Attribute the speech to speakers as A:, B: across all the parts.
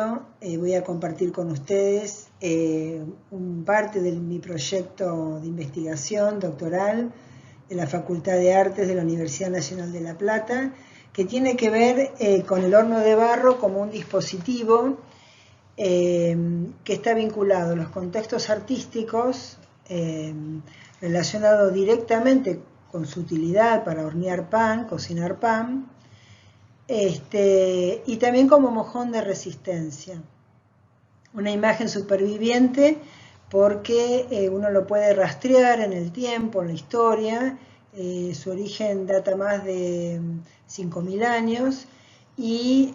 A: Rocío. Voy a compartir con ustedes parte de mi proyecto de investigación doctoral de la Facultad de Artes de la Universidad Nacional de La Plata, que tiene que ver con el horno de barro como un dispositivo que está vinculado a los contextos artísticos, relacionado directamente con su utilidad para hornear pan, cocinar pan, y también como mojón de resistencia. Una imagen superviviente porque uno lo puede rastrear en el tiempo, en la historia. Su origen data más de 5.000 años y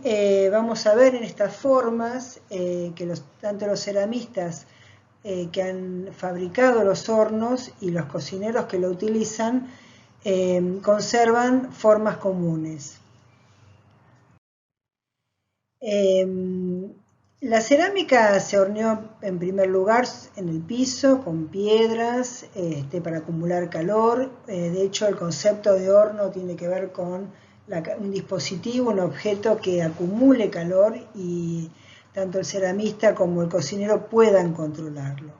A: vamos a ver en estas formas que tanto los ceramistas que han fabricado los hornos y los cocineros que lo utilizan conservan formas comunes. La cerámica se horneó en primer lugar en el piso con piedras para acumular calor. De hecho, el concepto de horno tiene que ver con un dispositivo, un objeto que acumule calor y tanto el ceramista como el cocinero puedan controlarlo.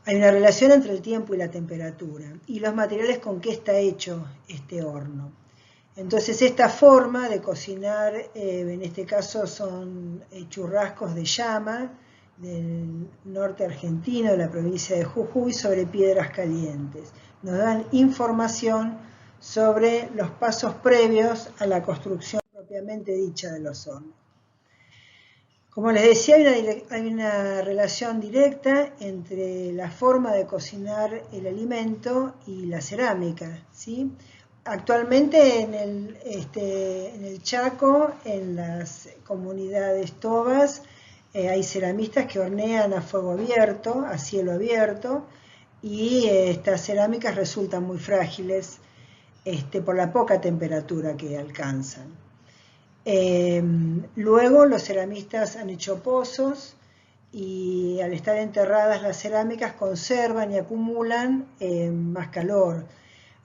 A: Hay una relación entre el tiempo y la temperatura y los materiales con que está hecho este horno. Entonces esta forma de cocinar, en este caso son churrascos de llama del norte argentino, de la provincia de Jujuy, sobre piedras calientes. Nos dan información sobre los pasos previos a la construcción propiamente dicha de los hornos. Como les decía, hay una relación directa entre la forma de cocinar el alimento y la cerámica, ¿sí? Actualmente en el Chaco, en las comunidades tobas, hay ceramistas que hornean a fuego abierto, a cielo abierto, y estas cerámicas resultan muy frágiles por la poca temperatura que alcanzan. Luego los ceramistas han hecho pozos y al estar enterradas las cerámicas conservan y acumulan más calor.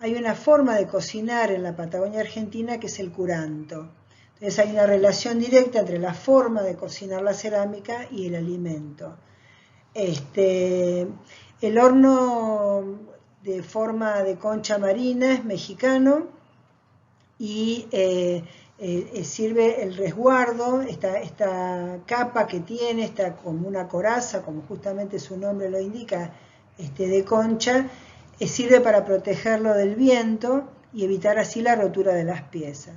A: Hay una forma de cocinar en la Patagonia Argentina que es el curanto. Entonces hay una relación directa entre la forma de cocinar la cerámica y el alimento. El horno de forma de concha marina es mexicano y sirve el resguardo, esta capa que tiene, está como una coraza, como justamente su nombre lo indica, de concha, sirve para protegerlo del viento y evitar así la rotura de las piezas.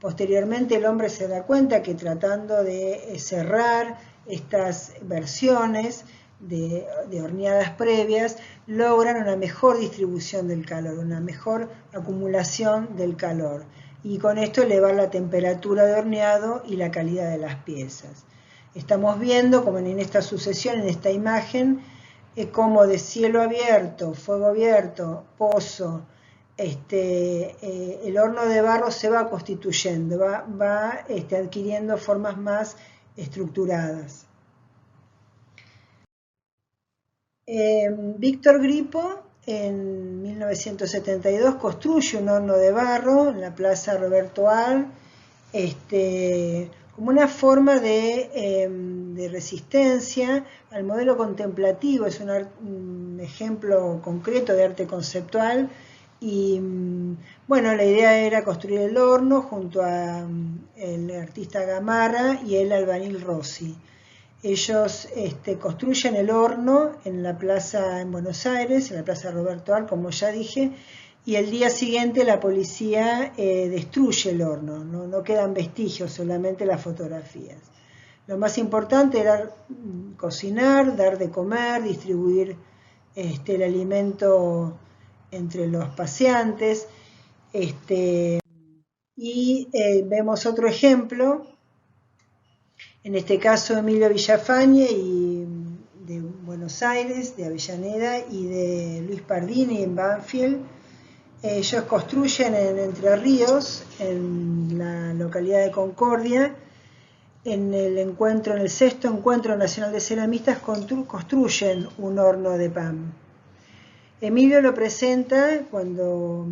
A: Posteriormente el hombre se da cuenta que tratando de cerrar estas versiones de horneadas previas, logran una mejor distribución del calor, una mejor acumulación del calor. Y con esto elevar la temperatura de horneado y la calidad de las piezas. Estamos viendo, como en esta sucesión, en esta imagen, como de cielo abierto, fuego abierto, pozo, el horno de barro se va constituyendo, va adquiriendo formas más estructuradas. Víctor Gripo en 1972 construye un horno de barro en la Plaza Roberto Ar, como una forma de resistencia al modelo contemplativo. Es un ejemplo concreto de arte conceptual y bueno, la idea era construir el horno junto a el artista Gamarra y el albañil Rossi. Ellos construyen el horno en la plaza en Buenos Aires, en la Plaza Roberto Ar, como ya dije, y el día siguiente la policía destruye el horno, no quedan vestigios, solamente las fotografías. Lo más importante era cocinar, dar de comer, distribuir el alimento entre los paseantes. Y vemos otro ejemplo, en este caso Emilio Villafañe y de Buenos Aires, de Avellaneda, y de Luis Pardini en Banfield. Ellos construyen en Entre Ríos, en la localidad de Concordia, en el sexto encuentro nacional de ceramistas, construyen un horno de pan. Emilio lo presenta cuando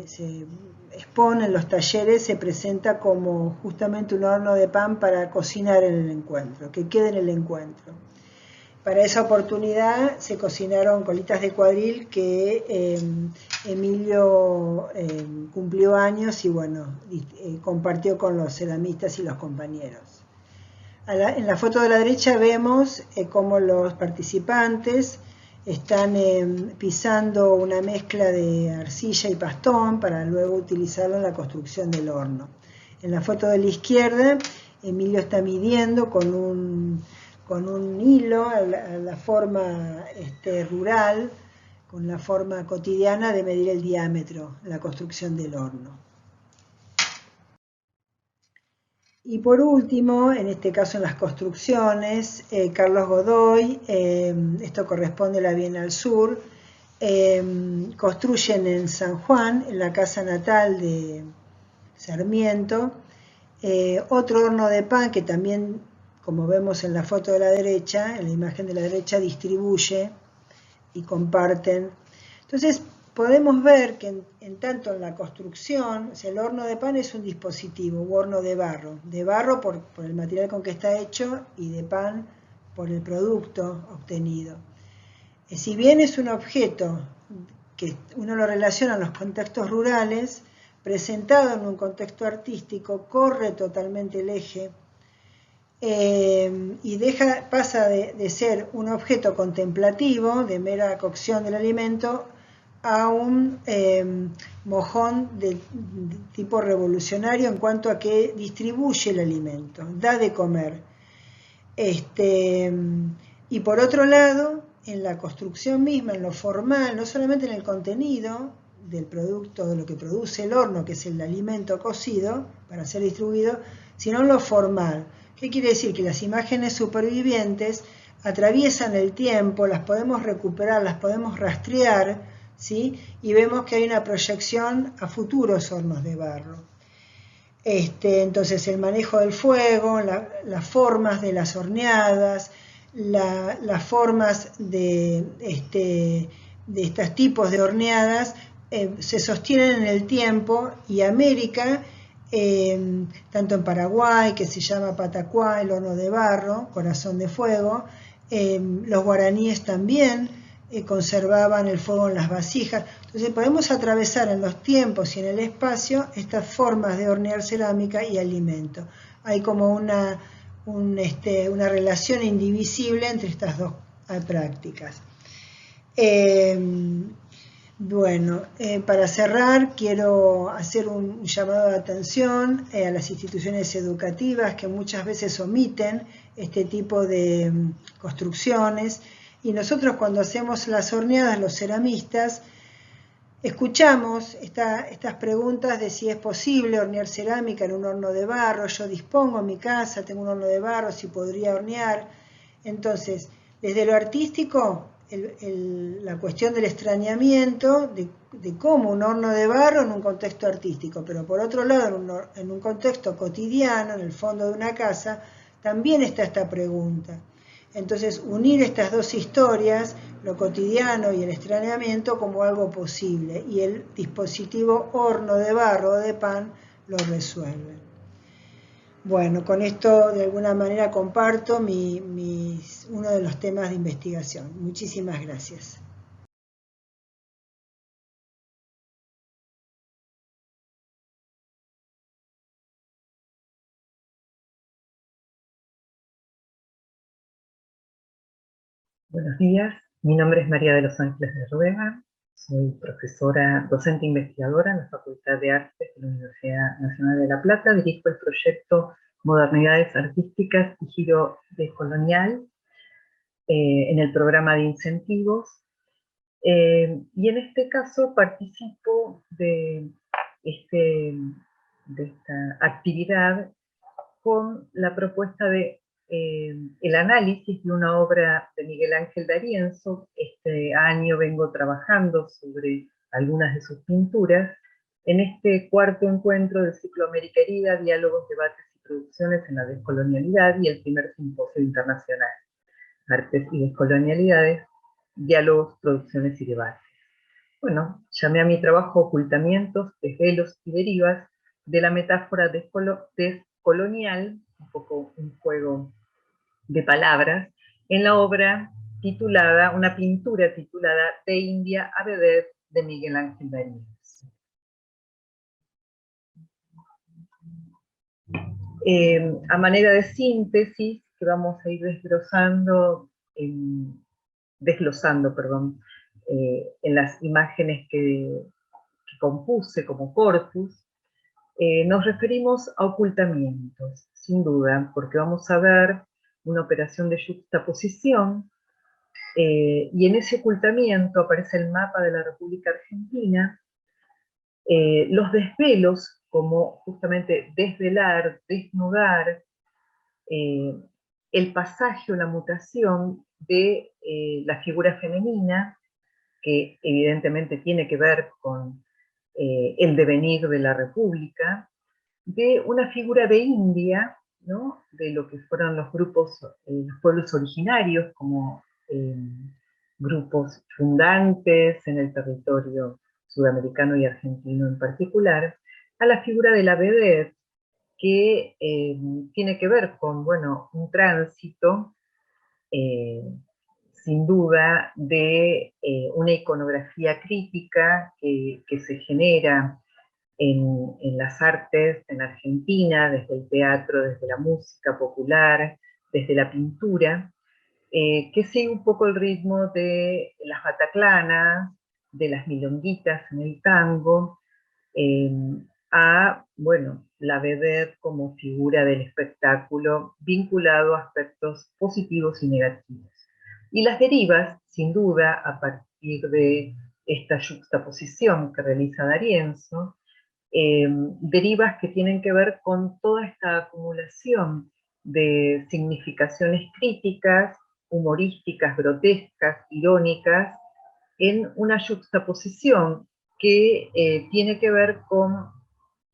A: se expone en los talleres, se presenta como justamente un horno de pan para cocinar en el encuentro, que quede en el encuentro. Para esa oportunidad se cocinaron colitas de cuadril que Emilio cumplió años y bueno, compartió con los ceramistas y los compañeros. En la foto de la derecha vemos cómo los participantes están pisando una mezcla de arcilla y pastón para luego utilizarlo en la construcción del horno. En la foto de la izquierda, Emilio está midiendo con un hilo a la forma rural, con la forma cotidiana de medir el diámetro en la construcción del horno. Y por último, en este caso en las construcciones, Carlos Godoy, esto corresponde a la Bienal Sur, construyen en San Juan, en la casa natal de Sarmiento, otro horno de pan que también, como vemos en la foto de la derecha, en la imagen de la derecha, distribuye y comparten. Entonces, podemos ver que en tanto en la construcción, o sea, el horno de pan es un dispositivo, un horno de barro por el material con que está hecho y de pan por el producto obtenido. Si bien es un objeto que uno lo relaciona a los contextos rurales, presentado en un contexto artístico, corre totalmente el eje y pasa de ser un objeto contemplativo, de mera cocción del alimento, a un mojón de tipo revolucionario en cuanto a que distribuye el alimento, da de comer. Y por otro lado, en la construcción misma, en lo formal, no solamente en el contenido del producto, de lo que produce el horno, que es el alimento cocido para ser distribuido, sino en lo formal. ¿Qué quiere decir? Que las imágenes supervivientes atraviesan el tiempo, las podemos recuperar, las podemos rastrear, ¿sí? Y vemos que hay una proyección a futuros hornos de barro. Entonces el manejo del fuego, las formas de las horneadas, las formas de estos tipos de horneadas se sostienen en el tiempo y América, tanto en Paraguay, que se llama Patacuá, el horno de barro, corazón de fuego, los guaraníes también conservaban el fuego en las vasijas. Entonces podemos atravesar en los tiempos y en el espacio estas formas de hornear cerámica y alimento. Hay como una relación indivisible entre estas dos prácticas. Para cerrar, quiero hacer un llamado de atención a las instituciones educativas que muchas veces omiten este tipo de construcciones. Y nosotros cuando hacemos las horneadas, los ceramistas, escuchamos estas preguntas de si es posible hornear cerámica en un horno de barro. Yo dispongo en mi casa, tengo un horno de barro, si podría hornear. Entonces, desde lo artístico, la cuestión del extrañamiento de cómo un horno de barro en un contexto artístico, pero por otro lado, en un contexto cotidiano, en el fondo de una casa, también está esta pregunta. Entonces, unir estas dos historias, lo cotidiano y el extrañamiento, como algo posible, y el dispositivo horno de barro o de pan lo resuelve. Bueno, con esto de alguna manera comparto uno de los temas de investigación. Muchísimas gracias.
B: Buenos días, mi nombre es María de los Ángeles de Rueda, soy profesora, docente investigadora en la Facultad de Artes de la Universidad Nacional de La Plata. Dirijo el proyecto Modernidades Artísticas y Giro Decolonial en el programa de incentivos. Y en este caso participo de esta actividad con la propuesta de el análisis de una obra de Miguel Ángel D'Arienzo. Este año vengo trabajando sobre algunas de sus pinturas en este cuarto encuentro del ciclo América Herida, Diálogos, Debates y Producciones en la Descolonialidad, y el primer simposio internacional, Artes y Descolonialidades, diálogos, producciones y debates. Bueno, llamé a mi trabajo Ocultamientos, Desvelos y Derivas de la metáfora descolonial, un poco un juego de palabras, en la obra titulada, una pintura titulada De India a Vedette de Miguel Ángel Darías. A manera de síntesis, que vamos a ir desglosando, en las imágenes que compuse como corpus, nos referimos a ocultamientos, sin duda, porque vamos a ver una operación de yuxtaposición, y en ese ocultamiento aparece el mapa de la República Argentina, los desvelos, como justamente desvelar, desnudar, el pasaje o la mutación de la figura femenina, que evidentemente tiene que ver con el devenir de la República, de una figura de India, ¿no? De lo que fueron los grupos, los pueblos originarios, como grupos fundantes en el territorio sudamericano y argentino en particular, a la figura de la vedette, que tiene que ver con, bueno, un tránsito, eh, sin duda, de una iconografía crítica que se genera en las artes en Argentina, desde el teatro, desde la música popular, desde la pintura, que sigue un poco el ritmo de las bataclanas, de las milonguitas en el tango, eh, a, bueno, la vedette como figura del espectáculo vinculado a aspectos positivos y negativos. Y las derivas, sin duda, a partir de esta juxtaposición que realiza D'Arienzo, derivas que tienen que ver con toda esta acumulación de significaciones críticas, humorísticas, grotescas, irónicas, en una juxtaposición que tiene que ver con,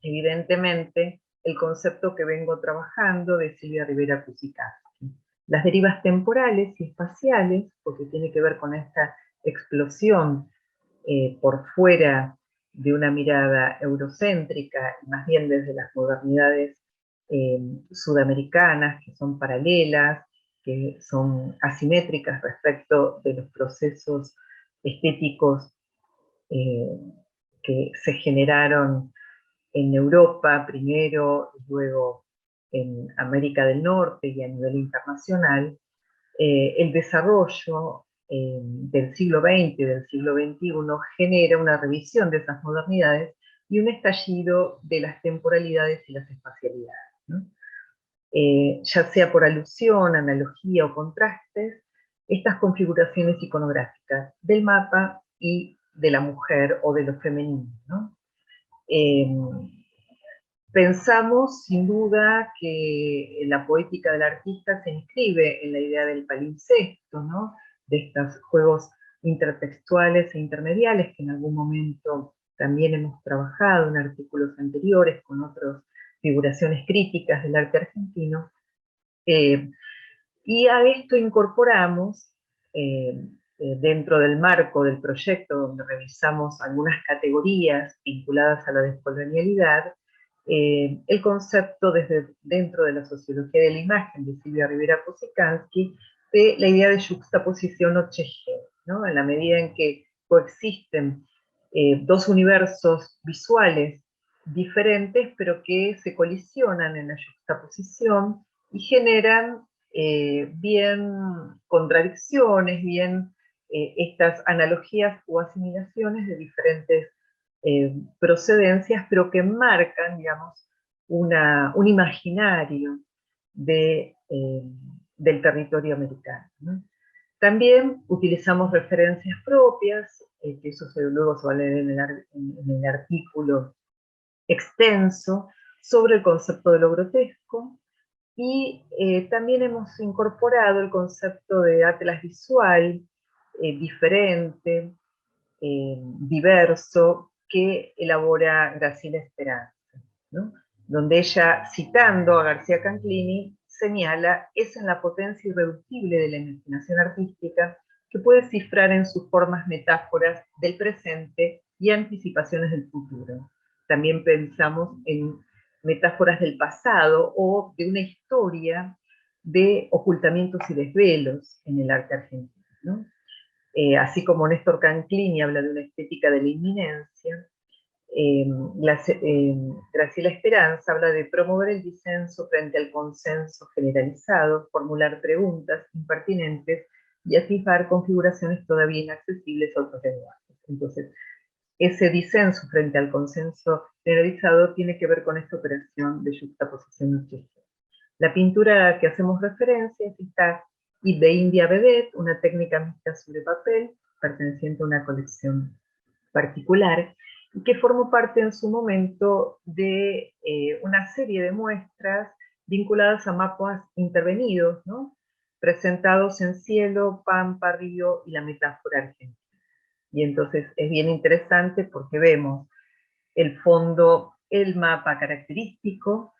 B: evidentemente, el concepto que vengo trabajando de Silvia Rivera Kusikowski. Las derivas temporales y espaciales, porque tiene que ver con esta explosión por fuera de una mirada eurocéntrica, más bien desde las modernidades sudamericanas, que son paralelas, que son asimétricas respecto de los procesos estéticos eh, que se generaron en Europa primero, y luego en América del Norte y a nivel internacional, el desarrollo del siglo XX y del siglo XXI genera una revisión de esas modernidades y un estallido de las temporalidades y las espacialidades, ¿no? Ya sea por alusión, analogía o contrastes, estas configuraciones iconográficas del mapa y de la mujer o de lo femenino, ¿no? Pensamos, sin duda, que la poética del artista se inscribe en la idea del palimpsesto, ¿no? De estos juegos intertextuales e intermediales que en algún momento también hemos trabajado en artículos anteriores con otras figuraciones críticas del arte argentino. Y a esto incorporamos, dentro del marco del proyecto donde revisamos algunas categorías vinculadas a la descolonialidad, el concepto dentro de la sociología de la imagen de Silvia Rivera Kusikowski de la idea de juxtaposición o chejeo, ¿no? En la medida en que coexisten dos universos visuales diferentes, pero que se colisionan en la juxtaposición y generan bien contradicciones, bien estas analogías o asimilaciones de diferentes procedencias, pero que marcan, digamos, un imaginario del territorio americano, ¿no? También utilizamos referencias propias, que eso luego se va a leer en el artículo extenso, sobre el concepto de lo grotesco, y también hemos incorporado el concepto de atlas visual, diferente, diverso, que elabora Graciela Esperanza, ¿no? Donde ella, citando a García Canclini, señala: es en la potencia irreductible de la imaginación artística que puede cifrar en sus formas metáforas del presente y anticipaciones del futuro. También pensamos en metáforas del pasado o de una historia de ocultamientos y desvelos en el arte argentino, ¿no? Así como Néstor Canclini habla de una estética de la inminencia, Graciela Esperanza habla de promover el disenso frente al consenso generalizado, formular preguntas impertinentes y atisbar configuraciones todavía inaccesibles a otros lenguajes. Entonces, ese disenso frente al consenso generalizado tiene que ver con esta operación de yuxtaposición objetiva. La pintura que hacemos referencia es esta de India Vedette, una técnica mixta sobre papel, perteneciente a una colección particular, y que formó parte en su momento de una serie de muestras vinculadas a mapas intervenidos, ¿no? Presentados en cielo, pampa, río y la metáfora argentina. Y entonces es bien interesante porque vemos el fondo, el mapa característico,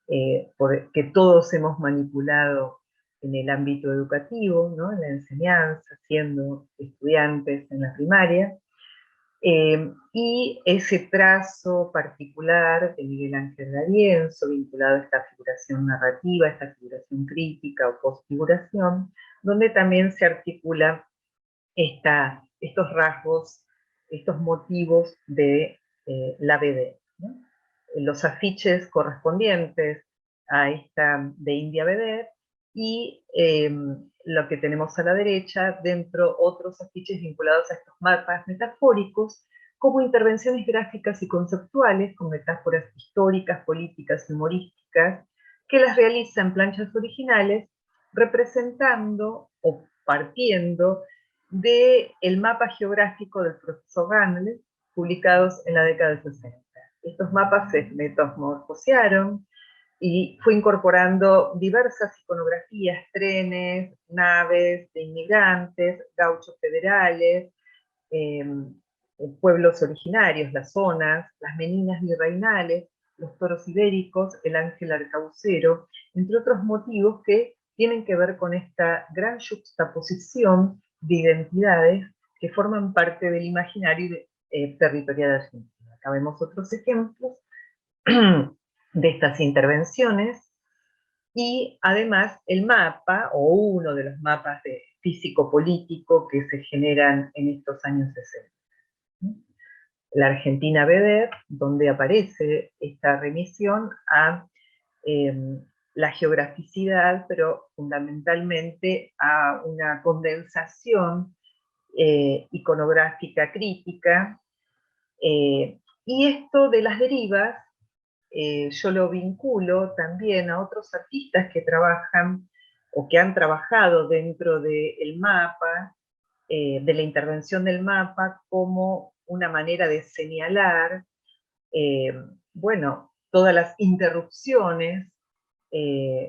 B: que todos hemos manipulado en el ámbito educativo, ¿no? En la enseñanza, siendo estudiantes en la primaria, y ese trazo particular de Miguel Ángel D'Arienzo, vinculado a esta figuración narrativa, esta figuración crítica o postfiguración, donde también se articula estos rasgos, estos motivos de la BD, ¿no? Los afiches correspondientes a esta de India Vedette y lo que tenemos a la derecha, dentro otros afiches vinculados a estos mapas metafóricos, como intervenciones gráficas y conceptuales, con metáforas históricas, políticas y humorísticas, que las realiza en planchas originales, representando o partiendo del mapa geográfico del profesor Ganles, publicados en la década de 60. Estos mapas se metamorfosearon y fue incorporando diversas iconografías, trenes, naves de inmigrantes, gauchos federales, eh, pueblos originarios, las zonas, las meninas virreinales, los toros ibéricos, el ángel arcaucero, entre otros motivos que tienen que ver con esta gran juxtaposición de identidades que forman parte del imaginario territorial argentino. Acá vemos otros ejemplos de estas intervenciones y además el mapa, o uno de los mapas de físico-político que se generan en estos años 60. La Argentina Vedette, donde aparece esta remisión a la geograficidad, pero fundamentalmente a una condensación iconográfica crítica, y esto de las derivas yo lo vinculo también a otros artistas que trabajan o que han trabajado dentro del mapa, de la intervención del mapa, como una manera de señalar, bueno, todas las interrupciones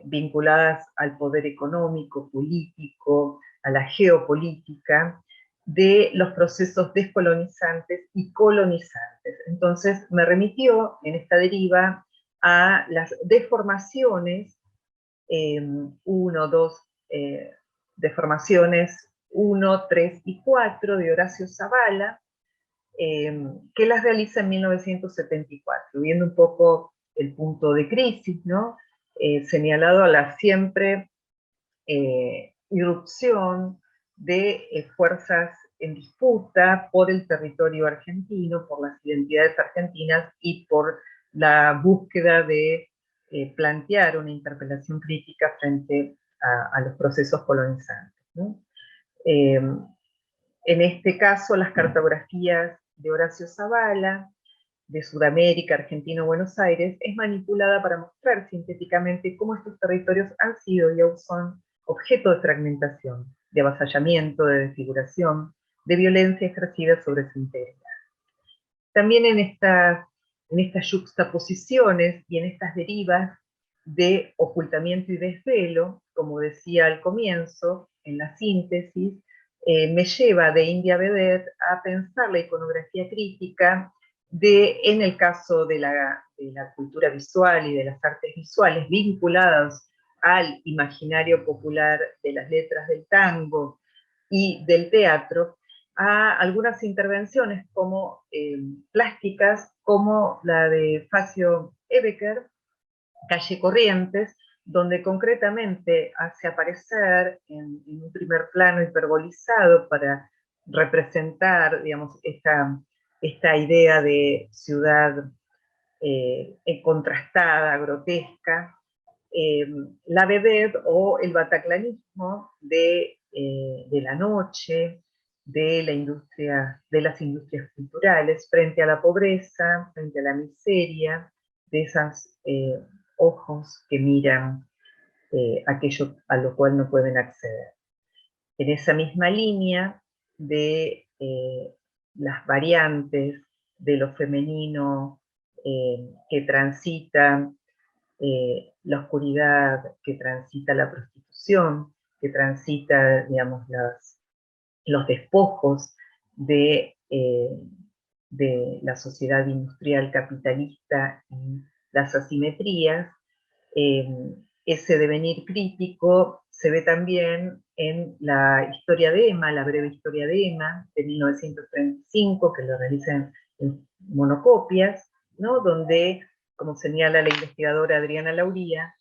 B: vinculadas al poder económico, político, a la geopolítica, de los procesos descolonizantes y colonizantes. Entonces me remitió en esta deriva a las deformaciones, deformaciones 1, 3 y 4 de Horacio Zavala, que las realiza en 1974, viendo un poco el punto de crisis, ¿no? Señalado a la siempre irrupción de fuerzas en disputa por el territorio argentino, por las identidades argentinas y por la búsqueda de plantear una interpelación crítica frente a los procesos colonizantes, ¿no? En este caso, las cartografías de Horacio Zavala, de Sudamérica, Argentina, Buenos Aires, es manipulada para mostrar sintéticamente cómo estos territorios han sido y aún son objeto de fragmentación, de avasallamiento, de desfiguración, de violencia ejercida sobre su integridad. También en estas yuxtaposiciones y en estas derivas de ocultamiento y desvelo, como decía al comienzo, en la síntesis, me lleva de India Vedette a pensar la iconografía crítica en el caso de la cultura visual y de las artes visuales vinculadas al imaginario popular de las letras del tango y del teatro a algunas intervenciones como plásticas, como la de Facio Ebecker, Calle Corrientes, donde concretamente hace aparecer en un primer plano hiperbolizado para representar, digamos, esta idea de ciudad contrastada, grotesca, la vedette o el bataclanismo de la noche, de la industria, de las industrias culturales, frente a la pobreza, frente a la miseria, de esos ojos que miran aquello a lo cual no pueden acceder. En esa misma línea de las variantes de lo femenino que transita la oscuridad, que transita la prostitución, que transita, digamos, los despojos de la sociedad industrial capitalista y las asimetrías. Ese devenir crítico se ve también en la historia de Emma, la breve historia de Emma, de 1935, que lo realizan en monocopias, ¿no? Donde, como señala la investigadora Adriana Lauría,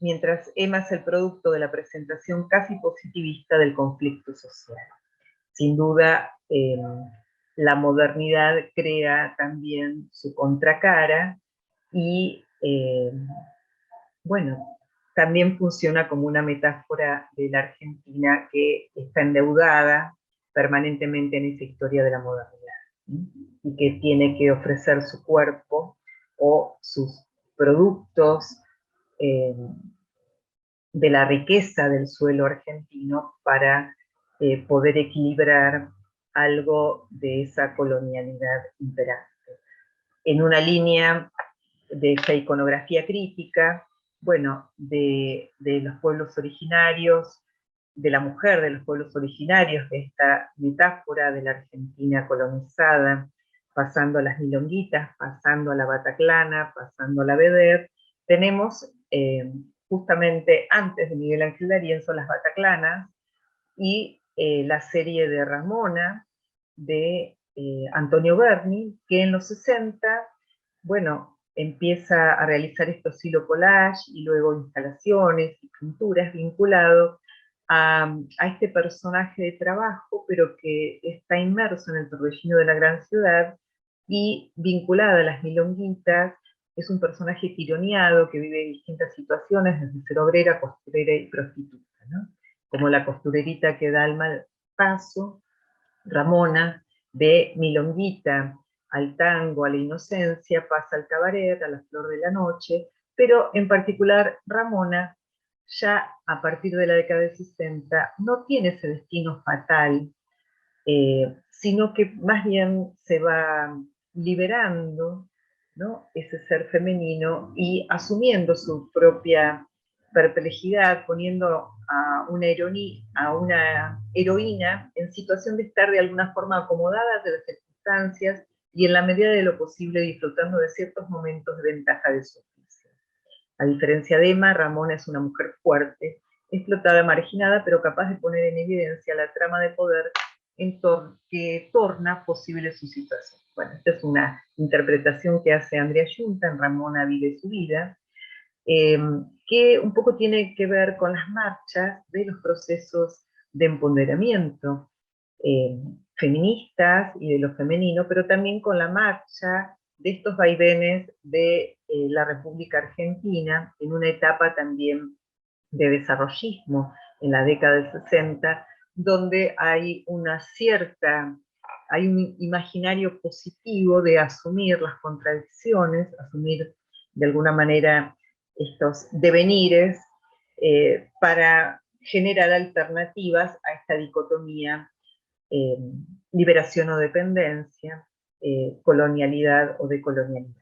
B: mientras Emma es el producto de la presentación casi positivista del conflicto social. Sin duda, la modernidad crea también su contracara y, bueno, también funciona como una metáfora de la Argentina que está endeudada permanentemente en esa historia de la modernidad, ¿sí? Y que tiene que ofrecer su cuerpo o sus productos de la riqueza del suelo argentino para poder equilibrar algo de esa colonialidad imperante. En una línea de esa iconografía crítica, bueno, de los pueblos originarios, de la mujer de los pueblos originarios, de esta metáfora de la Argentina colonizada, pasando a las milonguitas, pasando a la bataclana, pasando a la vedette, tenemos justamente antes de Miguel Ángel D'Arienzo las bataclanas y la serie de Ramona de Antonio Berni, que en los 60, bueno, empieza a realizar estos silo collage y luego instalaciones y pinturas vinculado a este personaje de trabajo, pero que está inmerso en el torbellino de la gran ciudad y vinculada a las milonguitas. Es un personaje tironeado que vive distintas situaciones, desde ser obrera, costurera y prostituta, ¿no? Como la costurerita que da al mal paso, Ramona, de milonguita al tango, a la inocencia, pasa al cabaret, a la flor de la noche, pero en particular Ramona, ya a partir de la década de 60, no tiene ese destino fatal, sino que más bien se va liberando, ¿no? Ese ser femenino y asumiendo su propia perplejidad, poniendo a una heroína en situación de estar de alguna forma acomodada de las circunstancias y en la medida de lo posible disfrutando de ciertos momentos de ventaja de su oficio. A diferencia de Emma, Ramona es una mujer fuerte, explotada, marginada, pero capaz de poner en evidencia la trama de poder que torna posible su situación. Bueno, esta es una interpretación que hace Andrea Yunta en Ramona vive su vida, que un poco tiene que ver con las marchas de los procesos de empoderamiento feministas y de lo femenino, pero también con la marcha de estos vaivenes de la República Argentina en una etapa también de desarrollismo en la década del 60, donde hay hay un imaginario positivo de asumir las contradicciones, asumir de alguna manera estos devenires para generar alternativas a esta dicotomía liberación o dependencia, colonialidad o decolonialidad.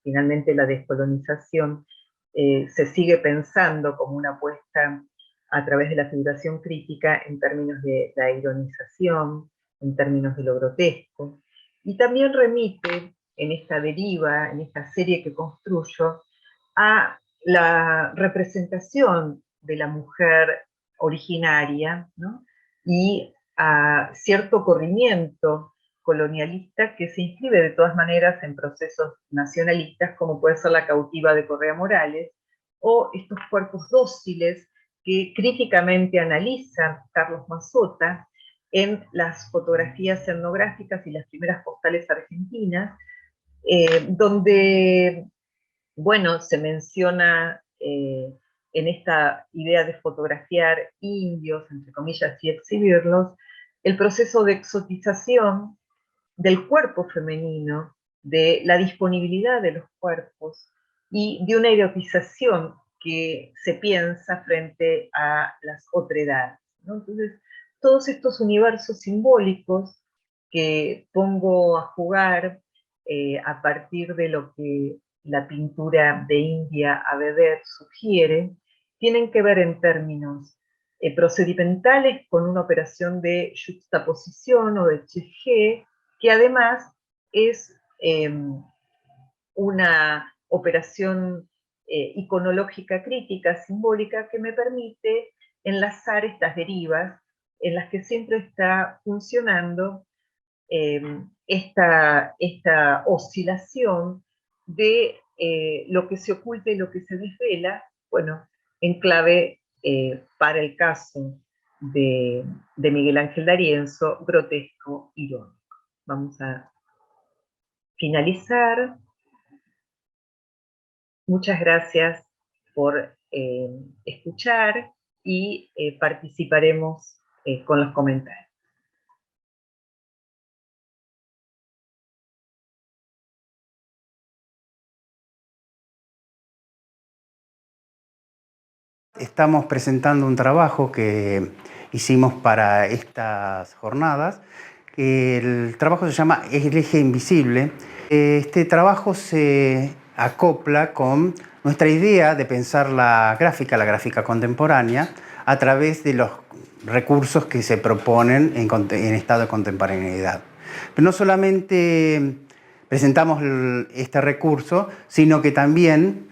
B: Finalmente la descolonización se sigue pensando como una apuesta a través de la figuración crítica en términos de la ironización, en términos de lo grotesco, y también remite en esta deriva, en esta serie que construyo, a la representación de la mujer originaria, ¿no? Y a cierto corrimiento colonialista que se inscribe de todas maneras en procesos nacionalistas, como puede ser La cautiva de Correa Morales, o estos cuerpos dóciles que críticamente analiza Carlos Mazota en las fotografías etnográficas y las primeras postales argentinas, donde, bueno, se menciona en esta idea de fotografiar indios, entre comillas, y exhibirlos, el proceso de exotización del cuerpo femenino, de la disponibilidad de los cuerpos y de una erotización que se piensa frente a las otredades, ¿no? Entonces, todos estos universos simbólicos que pongo a jugar a partir de lo que la pintura de India a Vedder sugiere, tienen que ver en términos procedimentales con una operación de juxtaposición o de chejé, que además es una operación iconológica crítica, simbólica, que me permite enlazar estas derivas en las que siempre está funcionando esta oscilación de lo que se oculta y lo que se desvela, bueno, en clave, para el caso de Miguel Ángel D'Arienzo, grotesco, irónico. Vamos a finalizar. Muchas gracias por escuchar y participaremos con los comentarios.
C: Estamos presentando un trabajo que hicimos para estas jornadas. El trabajo se llama El eje invisible. Este trabajo se acopla con nuestra idea de pensar la gráfica contemporánea, a través de los recursos que se proponen en estado de contemporaneidad. Pero no solamente presentamos este recurso, sino que también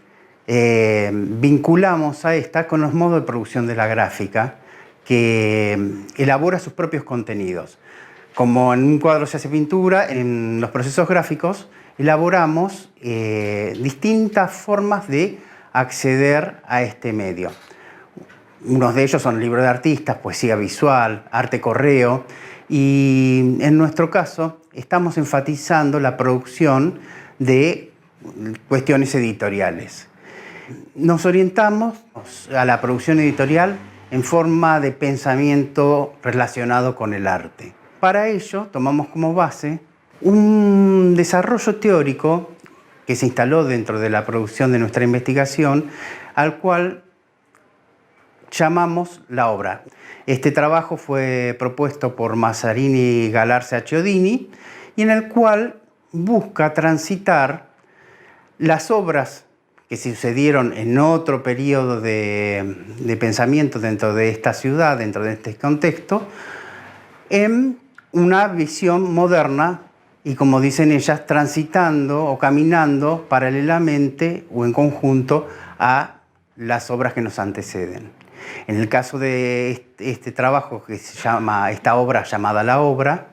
C: vinculamos a esta con los modos de producción de la gráfica, que elabora sus propios contenidos. Como en un cuadro se hace pintura, en los procesos gráficos elaboramos distintas formas de acceder a este medio. Unos de ellos son libros de artistas, poesía visual, arte correo, y en nuestro caso estamos enfatizando la producción de cuestiones editoriales. Nos orientamos a la producción editorial en forma de pensamiento relacionado con el arte. Para ello tomamos como base un desarrollo teórico que se instaló dentro de la producción de nuestra investigación, al cual llamamos la obra. Este trabajo fue propuesto por Mazzarini Galarza Chiodini, y en el cual busca transitar las obras que sucedieron en otro periodo de pensamiento dentro de esta ciudad, dentro de este contexto, en una visión moderna y, como dicen ellas, transitando o caminando paralelamente o en conjunto a las obras que nos anteceden. En el caso de este trabajo, que se llama, esta obra llamada La Obra,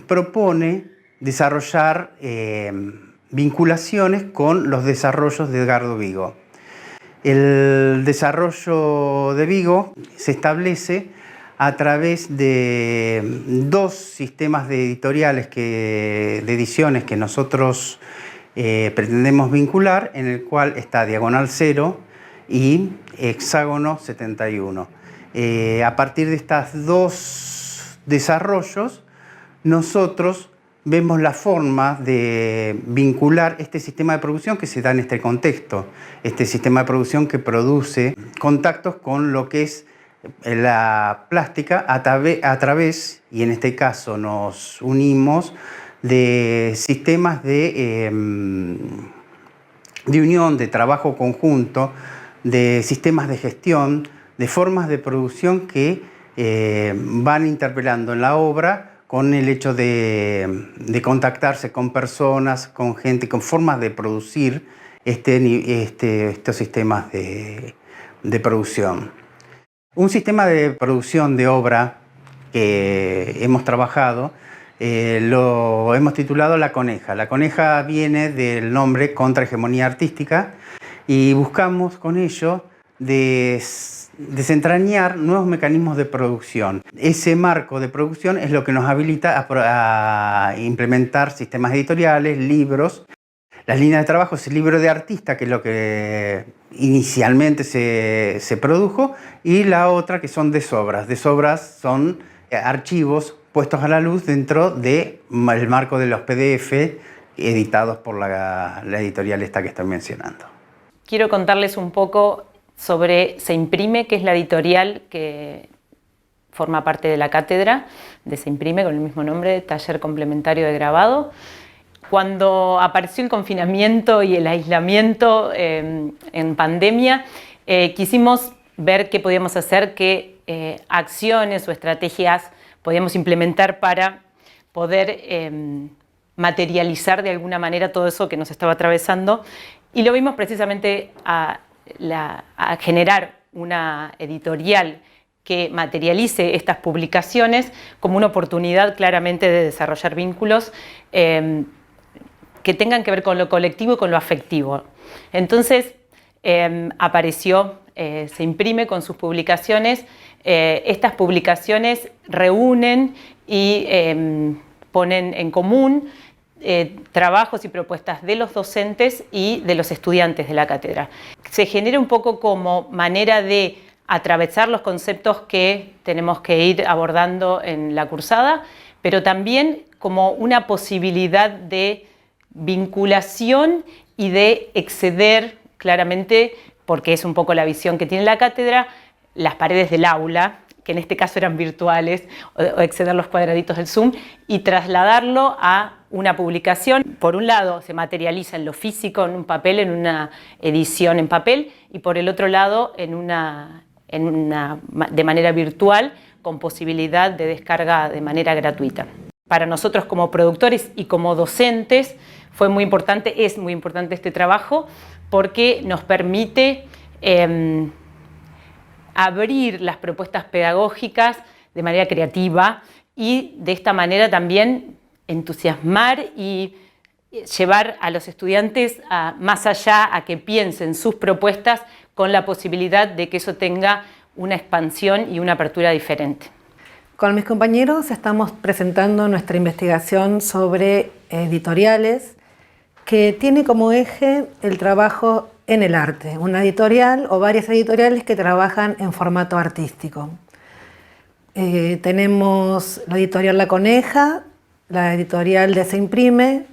C: propone desarrollar vinculaciones con los desarrollos de Edgardo Vigo. El desarrollo de Vigo se establece a través de dos sistemas de editoriales, de ediciones que nosotros pretendemos vincular, en el cual está Diagonal Cero y Hexágono 71. A partir de estos dos desarrollos, nosotros vemos la forma de vincular este sistema de producción que se da en este contexto, este sistema de producción que produce contactos con lo que es la plástica a través, y en este caso nos unimos, de sistemas de unión, de trabajo conjunto, de sistemas de gestión, de formas de producción que van interpelando en la obra, con el hecho de contactarse con personas, con gente, con formas de producir estos sistemas de producción. Un sistema de producción de obra que hemos trabajado, lo hemos titulado La Coneja. La Coneja viene del nombre Contrahegemonía Artística y buscamos con ello desentrañar nuevos mecanismos de producción. Ese marco de producción es lo que nos habilita a implementar sistemas editoriales, libros. Las líneas de trabajo es el libro de artista, que es lo que inicialmente se produjo, y la otra que son desobras. Desobras son archivos puestos a la luz dentro del marco de los PDF editados por la editorial esta que estoy mencionando.
D: Quiero contarles un poco sobre Se Imprime, que es la editorial que forma parte de la cátedra de Se Imprime, con el mismo nombre, Taller Complementario de Grabado. Cuando apareció el confinamiento y el aislamiento en pandemia, quisimos ver qué podíamos hacer, qué acciones o estrategias podíamos implementar para poder materializar de alguna manera todo eso que nos estaba atravesando, y lo vimos precisamente a generar una editorial que materialice estas publicaciones como una oportunidad claramente de desarrollar vínculos que tengan que ver con lo colectivo y con lo afectivo. Entonces apareció Se Imprime con sus publicaciones. Estas publicaciones reúnen y ponen en común trabajos y propuestas de los docentes y de los estudiantes de la cátedra. Se genera un poco como manera de atravesar los conceptos que tenemos que ir abordando en la cursada, pero también como una posibilidad de vinculación y de exceder claramente, porque es un poco la visión que tiene la cátedra, las paredes del aula, que en este caso eran virtuales, o exceder los cuadraditos del Zoom, y trasladarlo a una publicación. Por un lado se materializa en lo físico, en un papel, en una edición en papel, y por el otro lado de manera virtual, con posibilidad de descarga de manera gratuita. Para nosotros como productores y como docentes fue muy importante, es muy importante este trabajo, porque nos permite abrir las propuestas pedagógicas de manera creativa y de esta manera también entusiasmar y llevar a los estudiantes más allá, a que piensen sus propuestas con la posibilidad de que eso tenga una expansión y una apertura diferente.
E: Con mis compañeros estamos presentando nuestra investigación sobre editoriales que tiene como eje el trabajo en el arte, una editorial o varias editoriales que trabajan en formato artístico. Tenemos la editorial La Coneja, la editorial de Se Imprime,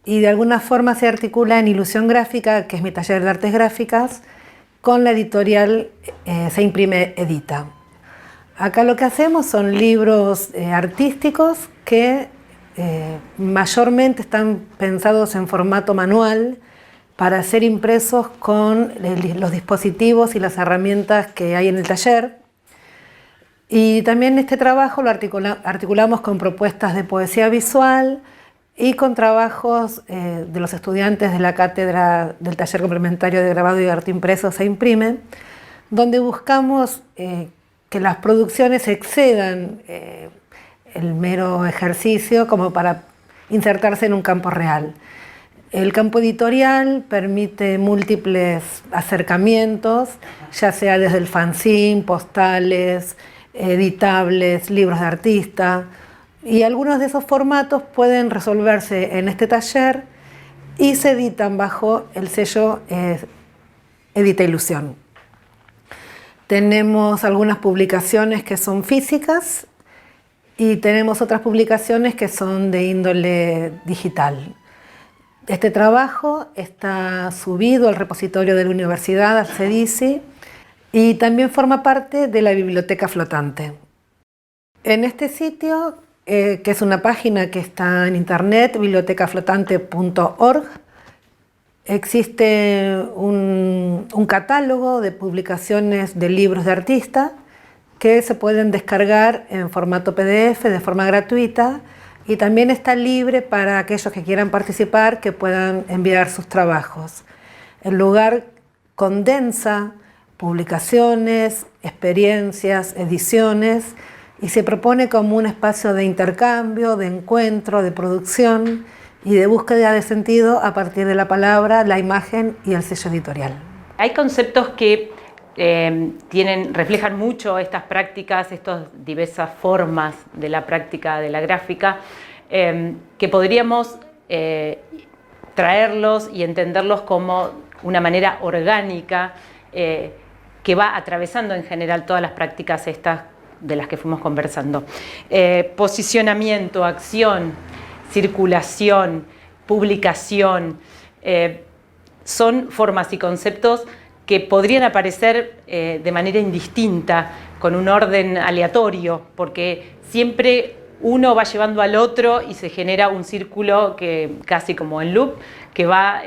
E: y de alguna forma se articula en Ilusión Gráfica, que es mi taller de artes gráficas, con la editorial Se Imprime Edita. Acá lo que hacemos son libros artísticos que mayormente están pensados en formato manual para ser impresos con los dispositivos y las herramientas que hay en el taller. Y también este trabajo lo articulamos con propuestas de poesía visual y con trabajos de los estudiantes de la cátedra del taller complementario de grabado y arte impreso Se Imprime, donde buscamos que las producciones excedan el mero ejercicio como para insertarse en un campo real. El campo editorial permite múltiples acercamientos, ya sea desde el fanzine, postales, editables, libros de artista, y algunos de esos formatos pueden resolverse en este taller y se editan bajo el sello Edita Ilusión. Tenemos algunas publicaciones que son físicas y tenemos otras publicaciones que son de índole digital. Este trabajo está subido al repositorio de la universidad, al CEDICI, y también forma parte de la biblioteca flotante. En este sitio, que es una página que está en internet, bibliotecaflotante.org, existe un catálogo de publicaciones de libros de artista que se pueden descargar en formato PDF de forma gratuita, y también está libre para aquellos que quieran participar, que puedan enviar sus trabajos. El lugar condensa publicaciones, experiencias, ediciones y se propone como un espacio de intercambio, de encuentro, de producción y de búsqueda de sentido a partir de la palabra, la imagen y el sello editorial.
D: Hay conceptos que reflejan mucho estas prácticas, estas diversas formas de la práctica de la gráfica, que podríamos traerlos y entenderlos como una manera orgánica que va atravesando en general todas las prácticas estas de las que fuimos conversando. Posicionamiento, acción, circulación, publicación, son formas y conceptos que podrían aparecer de manera indistinta, con un orden aleatorio, porque siempre uno va llevando al otro y se genera un círculo que, casi como en loop, que va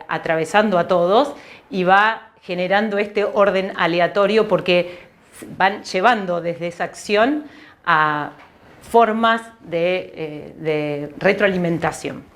D: atravesando a todos y va generando este orden aleatorio porque van llevando desde esa acción a formas de retroalimentación.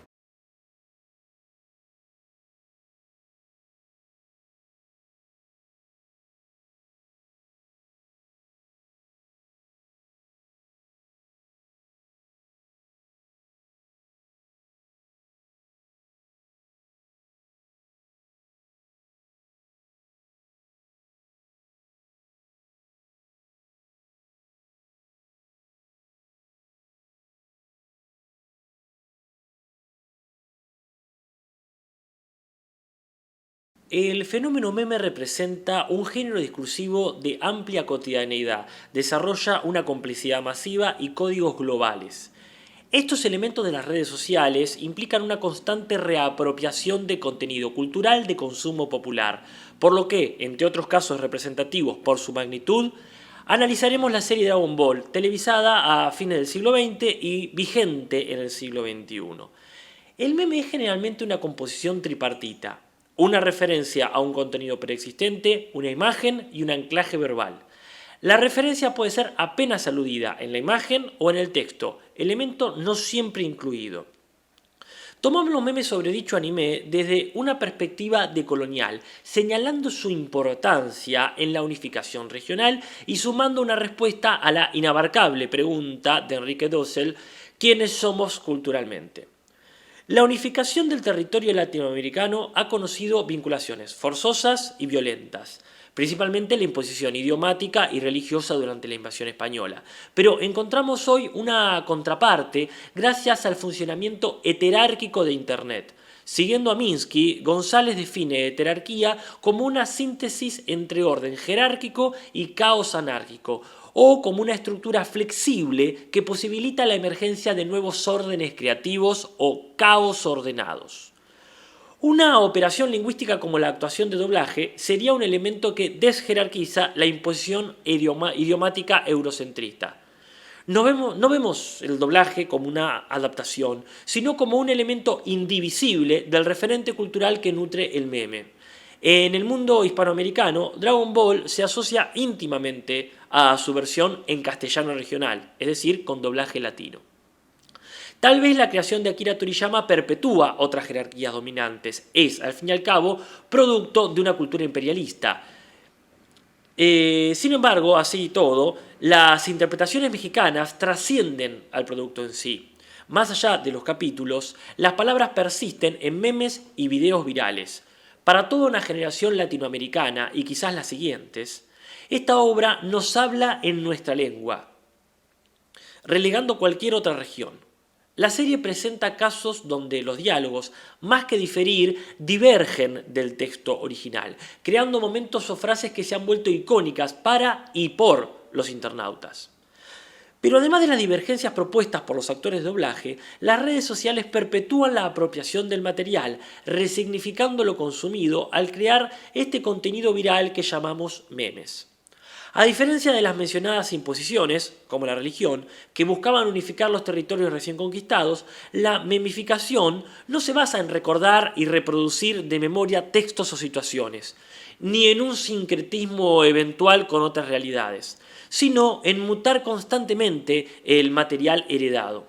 F: El fenómeno meme representa un género discursivo de amplia cotidianeidad, desarrolla una complicidad masiva y códigos globales. Estos elementos de las redes sociales implican una constante reapropiación de contenido cultural de consumo popular, por lo que, entre otros casos representativos por su magnitud, analizaremos la serie Dragon Ball, televisada a fines del siglo XX y vigente en el siglo XXI. El meme es generalmente una composición tripartita. Una referencia a un contenido preexistente, una imagen y un anclaje verbal. La referencia puede ser apenas aludida en la imagen o en el texto, elemento no siempre incluido. Tomamos los memes sobre dicho anime desde una perspectiva decolonial, señalando su importancia en la unificación regional y sumando una respuesta a la inabarcable pregunta de Enrique Dussel: ¿quiénes somos culturalmente? La unificación del territorio latinoamericano ha conocido vinculaciones forzosas y violentas, principalmente la imposición idiomática y religiosa durante la invasión española. Pero encontramos hoy una contraparte gracias al funcionamiento heterárquico de Internet. Siguiendo a Minsky, González define heterarquía como una síntesis entre orden jerárquico y caos anárquico, o como una estructura flexible que posibilita la emergencia de nuevos órdenes creativos o caos ordenados. Una operación lingüística como la actuación de doblaje sería un elemento que desjerarquiza la imposición idiomática eurocentrista. No vemos el doblaje como una adaptación, sino como un elemento indivisible del referente cultural que nutre el meme. En el mundo hispanoamericano, Dragon Ball se asocia íntimamente a su versión en castellano regional, es decir, con doblaje latino. Tal vez la creación de Akira Toriyama perpetúa otras jerarquías dominantes, es, al fin y al cabo, producto de una cultura imperialista. Sin embargo, así y todo, las interpretaciones mexicanas trascienden al producto en sí. Más allá de los capítulos, las palabras persisten en memes y videos virales. Para toda una generación latinoamericana, y quizás las siguientes, esta obra nos habla en nuestra lengua, relegando cualquier otra región. La serie presenta casos donde los diálogos, más que diferir, divergen del texto original, creando momentos o frases que se han vuelto icónicas para y por los internautas. Pero además de las divergencias propuestas por los actores de doblaje, las redes sociales perpetúan la apropiación del material, resignificando lo consumido al crear este contenido viral que llamamos memes. A diferencia de las mencionadas imposiciones, como la religión, que buscaban unificar los territorios recién conquistados, la memificación no se basa en recordar y reproducir de memoria textos o situaciones, ni en un sincretismo eventual con otras realidades, sino en mutar constantemente el material heredado.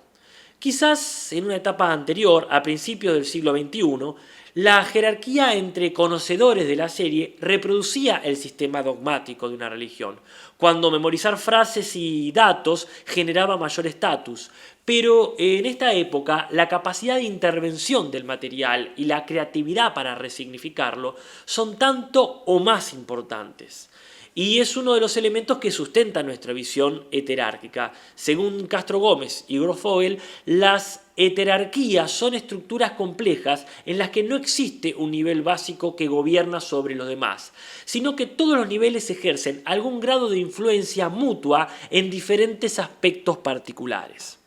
F: Quizás en una etapa anterior, a principios del siglo XXI, la jerarquía entre conocedores de la serie reproducía el sistema dogmático de una religión, cuando memorizar frases y datos generaba mayor estatus. Pero en esta época la capacidad de intervención del material y la creatividad para resignificarlo son tanto o más importantes. Y es uno de los elementos que sustenta nuestra visión heterárquica. Según Castro Gómez y Grofogel, las heterarquías son estructuras complejas en las que no existe un nivel básico que gobierna sobre los demás, sino que todos los niveles ejercen algún grado de influencia mutua en diferentes aspectos particulares.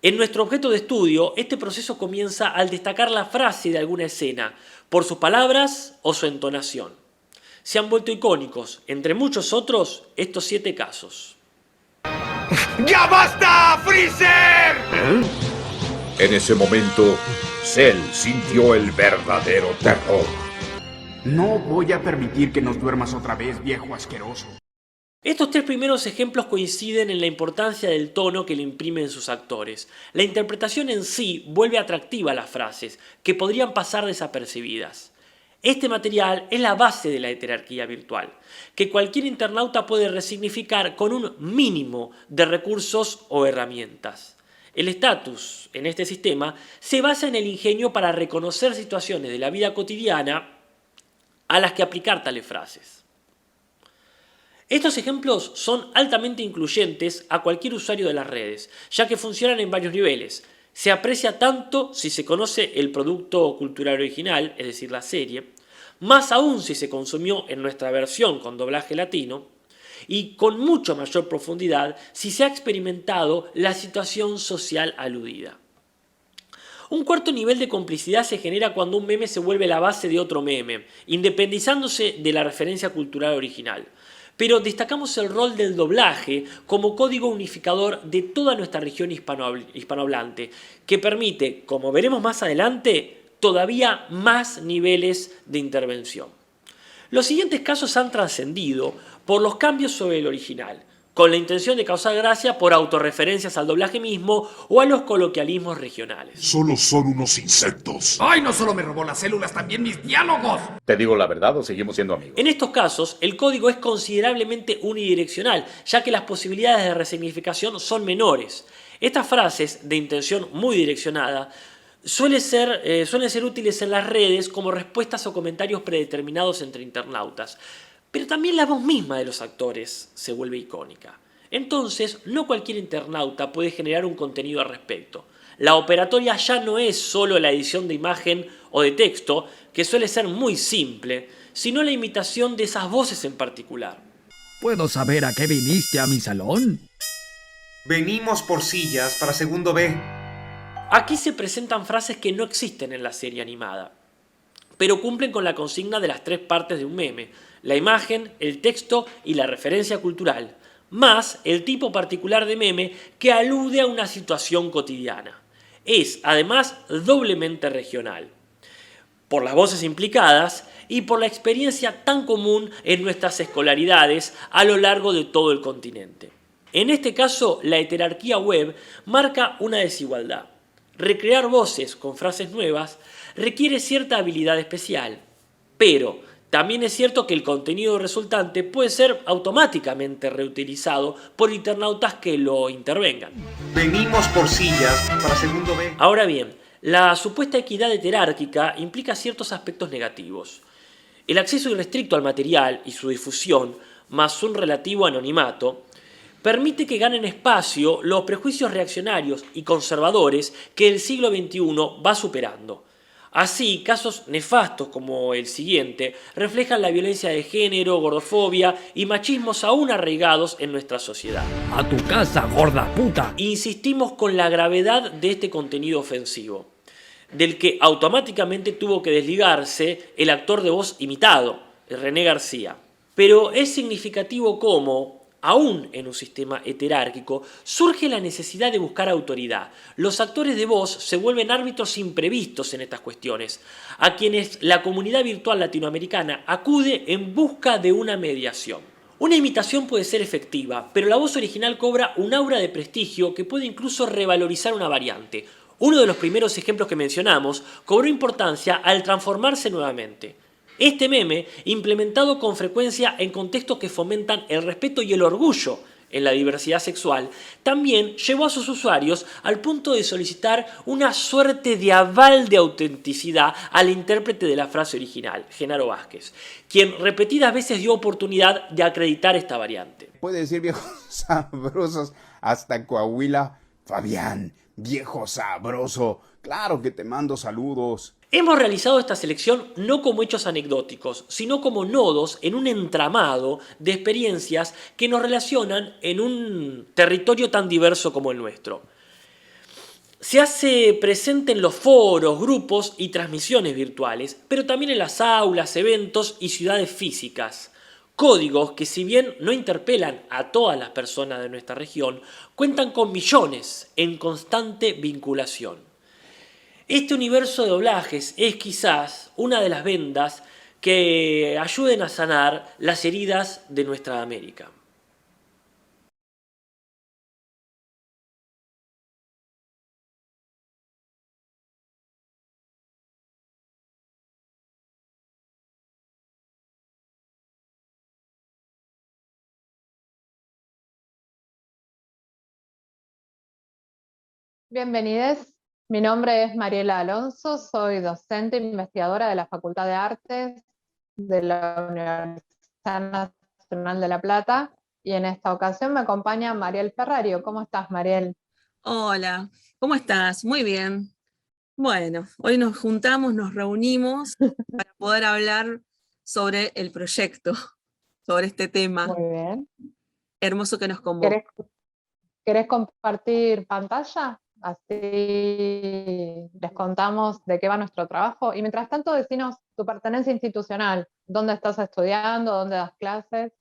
F: En nuestro objeto de estudio, este proceso comienza al destacar la frase de alguna escena, por sus palabras o su entonación. Se han vuelto icónicos, entre muchos otros, estos 7 casos.
G: ¡Ya basta, Freezer!
H: En ese momento, Cell sintió el verdadero terror.
G: No voy a permitir que nos duermas otra vez, viejo asqueroso.
F: Estos 3 primeros ejemplos coinciden en la importancia del tono que le imprimen sus actores. La interpretación en sí vuelve atractiva a las frases, que podrían pasar desapercibidas. Este material es la base de la heterarquía virtual, que cualquier internauta puede resignificar con un mínimo de recursos o herramientas. El estatus en este sistema se basa en el ingenio para reconocer situaciones de la vida cotidiana a las que aplicar tales frases. Estos ejemplos son altamente incluyentes a cualquier usuario de las redes, ya que funcionan en varios niveles. Se aprecia tanto si se conoce el producto cultural original, es decir, la serie, más aún si se consumió en nuestra versión con doblaje latino, y con mucho mayor profundidad si se ha experimentado la situación social aludida. Un cuarto nivel de complicidad se genera cuando un meme se vuelve la base de otro meme, independizándose de la referencia cultural original. Pero destacamos el rol del doblaje como código unificador de toda nuestra región hispanohablante, que permite, como veremos más adelante, todavía más niveles de intervención. Los siguientes casos han trascendido por los cambios sobre el original, con la intención de causar gracia por autorreferencias al doblaje mismo o a los coloquialismos regionales.
H: Solo son unos insectos.
G: ¡Ay, no solo me robó las células, también mis diálogos!
H: ¿Te digo la verdad o seguimos siendo amigos?
F: En estos casos, el código es considerablemente unidireccional, ya que las posibilidades de resignificación son menores. Estas frases de intención muy direccionada suelen ser útiles en las redes como respuestas o comentarios predeterminados entre internautas. Pero también la voz misma de los actores se vuelve icónica. Entonces, no cualquier internauta puede generar un contenido al respecto. La operatoria ya no es solo la edición de imagen o de texto, que suele ser muy simple, sino la imitación de esas voces en particular.
I: ¿Puedo saber a qué viniste a mi salón?
J: Venimos por sillas para segundo B.
F: Aquí se presentan frases que no existen en la serie animada, pero cumplen con la consigna de las 3 partes de un meme: la imagen, el texto y la referencia cultural, más el tipo particular de meme que alude a una situación cotidiana. Es, además, doblemente regional, por las voces implicadas y por la experiencia tan común en nuestras escolaridades a lo largo de todo el continente. En este caso, la heterarquía web marca una desigualdad. Recrear voces con frases nuevas requiere cierta habilidad especial, pero también es cierto que el contenido resultante puede ser automáticamente reutilizado por internautas que lo intervengan.
J: Venimos por sillas para segundo B.
F: Ahora bien, la supuesta equidad heterárquica implica ciertos aspectos negativos. El acceso irrestricto al material y su difusión, más un relativo anonimato, permite que ganen espacio los prejuicios reaccionarios y conservadores que el siglo XXI va superando. Así, casos nefastos como el siguiente reflejan la violencia de género, gordofobia y machismos aún arraigados en nuestra sociedad.
I: ¡A tu casa, gorda puta!
F: Insistimos con la gravedad de este contenido ofensivo, del que automáticamente tuvo que desligarse el actor de voz imitado, René García. Pero es significativo cómo, aún en un sistema heterárquico, surge la necesidad de buscar autoridad. Los actores de voz se vuelven árbitros imprevistos en estas cuestiones, a quienes la comunidad virtual latinoamericana acude en busca de una mediación. Una imitación puede ser efectiva, pero la voz original cobra un aura de prestigio que puede incluso revalorizar una variante. Uno de los primeros ejemplos que mencionamos cobró importancia al transformarse nuevamente. Este meme, implementado con frecuencia en contextos que fomentan el respeto y el orgullo en la diversidad sexual, también llevó a sus usuarios al punto de solicitar una suerte de aval de autenticidad al intérprete de la frase original, Genaro Vázquez, quien repetidas veces dio oportunidad de acreditar esta variante.
G: Puede decir viejos sabrosos hasta Coahuila. Fabián, viejo sabroso, claro que te mando saludos.
F: Hemos realizado esta selección no como hechos anecdóticos, sino como nodos en un entramado de experiencias que nos relacionan en un territorio tan diverso como el nuestro. Se hace presente en los foros, grupos y transmisiones virtuales, pero también en las aulas, eventos y ciudades físicas. Códigos que, si bien no interpelan a todas las personas de nuestra región, cuentan con millones en constante vinculación. Este universo de doblajes es quizás una de las vendas que ayuden a sanar las heridas de nuestra América.
K: Bienvenidos. Mi nombre es Mariela Alonso, soy docente e investigadora de la Facultad de Artes de la Universidad Nacional de La Plata y en esta ocasión me acompaña Mariel Ferrario. ¿Cómo estás, Mariel?
L: Hola, ¿cómo estás? Muy bien. Bueno, hoy nos juntamos, nos reunimos para poder hablar sobre el proyecto, sobre este tema.
K: Muy bien.
L: Hermoso que nos convoca.
K: ¿Querés compartir pantalla? Así les contamos de qué va nuestro trabajo. Y mientras tanto, decinos tu pertenencia institucional. ¿Dónde estás estudiando? ¿Dónde das clases?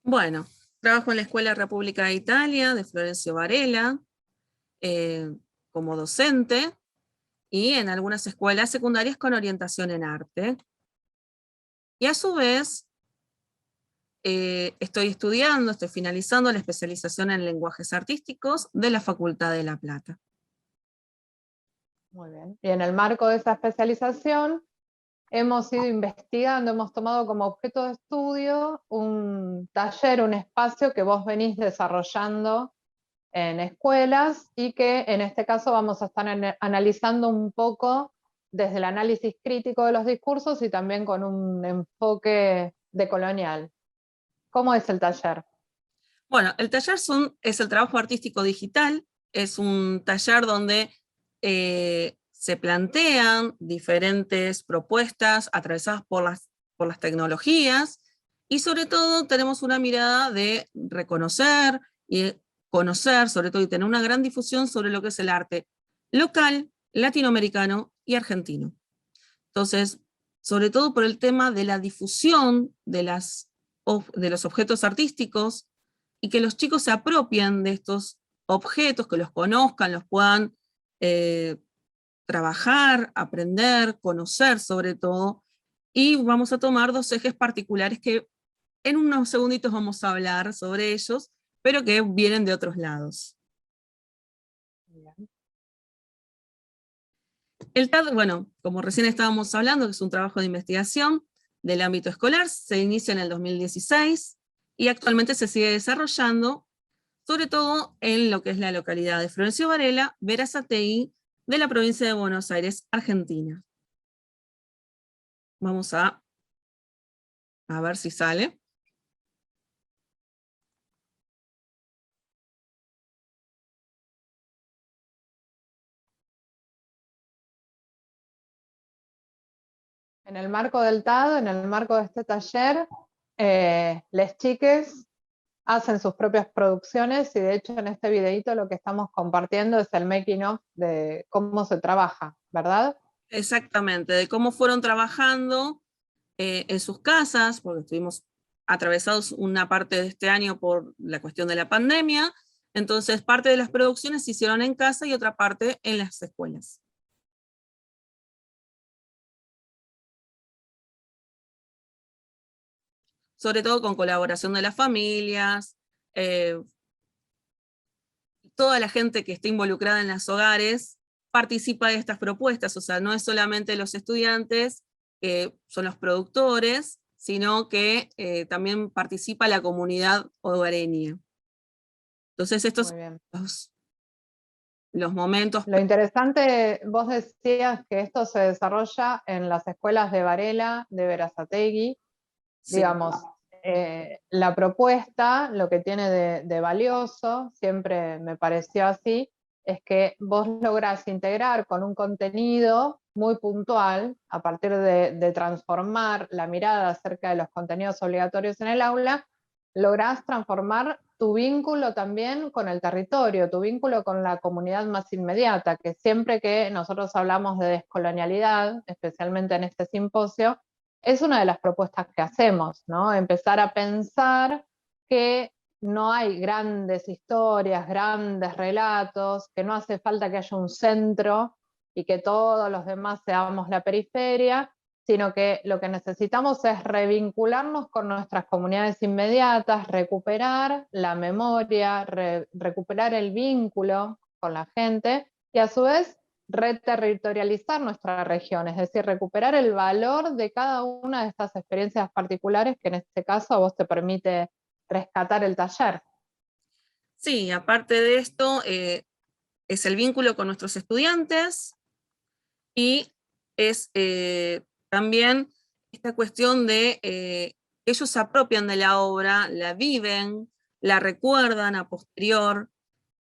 L: Bueno, trabajo en la Escuela República de Italia de Florencio Varela como docente y en algunas escuelas secundarias con orientación en arte. Y a su vez, estoy finalizando la especialización en lenguajes artísticos de la Facultad de La Plata.
K: Muy bien. Y en el marco de esa especialización, hemos ido investigando, hemos tomado como objeto de estudio un taller, un espacio que vos venís desarrollando en escuelas y que en este caso vamos a estar analizando un poco desde el análisis crítico de los discursos y también con un enfoque decolonial. ¿Cómo es el taller?
L: Bueno, el taller es el trabajo artístico digital, es un taller donde se plantean diferentes propuestas atravesadas por las tecnologías y sobre todo tenemos una mirada de reconocer y conocer, sobre todo, y tener una gran difusión sobre lo que es el arte local, latinoamericano y argentino. Entonces, sobre todo por el tema de la difusión de los objetos artísticos y que los chicos se apropien de estos objetos, que los conozcan, los puedan trabajar, aprender, conocer sobre todo, y vamos a tomar dos ejes particulares que en unos segunditos vamos a hablar sobre ellos, pero que vienen de otros lados. El TAD, bueno, como recién estábamos hablando, que es un trabajo de investigación del ámbito escolar, se inicia en el 2016 y actualmente se sigue desarrollando, sobre todo en lo que es la localidad de Florencio Varela, Berazategui, de la provincia de Buenos Aires, Argentina. Vamos a ver si sale.
K: En el marco del TAD, en el marco de este taller, les chiques hacen sus propias producciones y de hecho en este videito lo que estamos compartiendo es el making of de cómo se trabaja, ¿verdad?
L: Exactamente, de cómo fueron trabajando en sus casas, porque estuvimos atravesados una parte de este año por la cuestión de la pandemia, entonces parte de las producciones se hicieron en casa y otra parte en las escuelas. Sobre todo con colaboración de las familias, toda la gente que está involucrada en los hogares participa de estas propuestas, o sea, no es solamente los estudiantes que son los productores, sino que también participa la comunidad hogareña. Entonces estos son los momentos.
K: Lo interesante, vos decías que esto se desarrolla en las escuelas de Varela, de Berazategui,
L: Sí.
K: Digamos, la propuesta, lo que tiene de valioso, siempre me pareció así, es que vos lográs integrar con un contenido muy puntual, a partir de transformar la mirada acerca de los contenidos obligatorios en el aula, lográs transformar tu vínculo también con el territorio, tu vínculo con la comunidad más inmediata, que siempre que nosotros hablamos de descolonialidad, especialmente en este simposio, es una de las propuestas que hacemos, ¿no? Empezar a pensar que no hay grandes historias, grandes relatos, que no hace falta que haya un centro y que todos los demás seamos la periferia, sino que lo que necesitamos es revincularnos con nuestras comunidades inmediatas, recuperar la memoria, recuperar el vínculo con la gente y a su vez reterritorializar nuestra región, es decir, recuperar el valor de cada una de estas experiencias particulares que en este caso a vos te permite rescatar el taller.
L: Sí, aparte de esto, es el vínculo con nuestros estudiantes y es también esta cuestión de ellos se apropian de la obra, la viven, la recuerdan a posterior,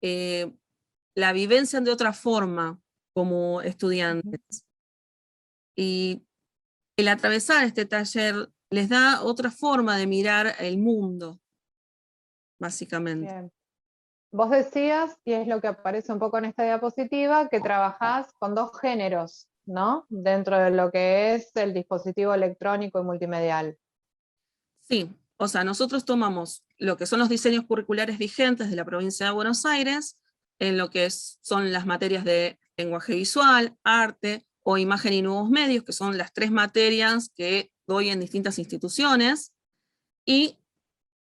L: la vivencian de otra forma como estudiantes. Y el atravesar este taller les da otra forma de mirar el mundo, básicamente.
K: Bien. Vos decías, y es lo que aparece un poco en esta diapositiva, que trabajás con dos géneros, ¿no? Dentro de lo que es el dispositivo electrónico y multimedial.
L: Sí, o sea, nosotros tomamos lo que son los diseños curriculares vigentes de la provincia de Buenos Aires, en lo que son las materias de lenguaje visual, arte o imagen y nuevos medios, que son las 3 materias que doy en distintas instituciones, y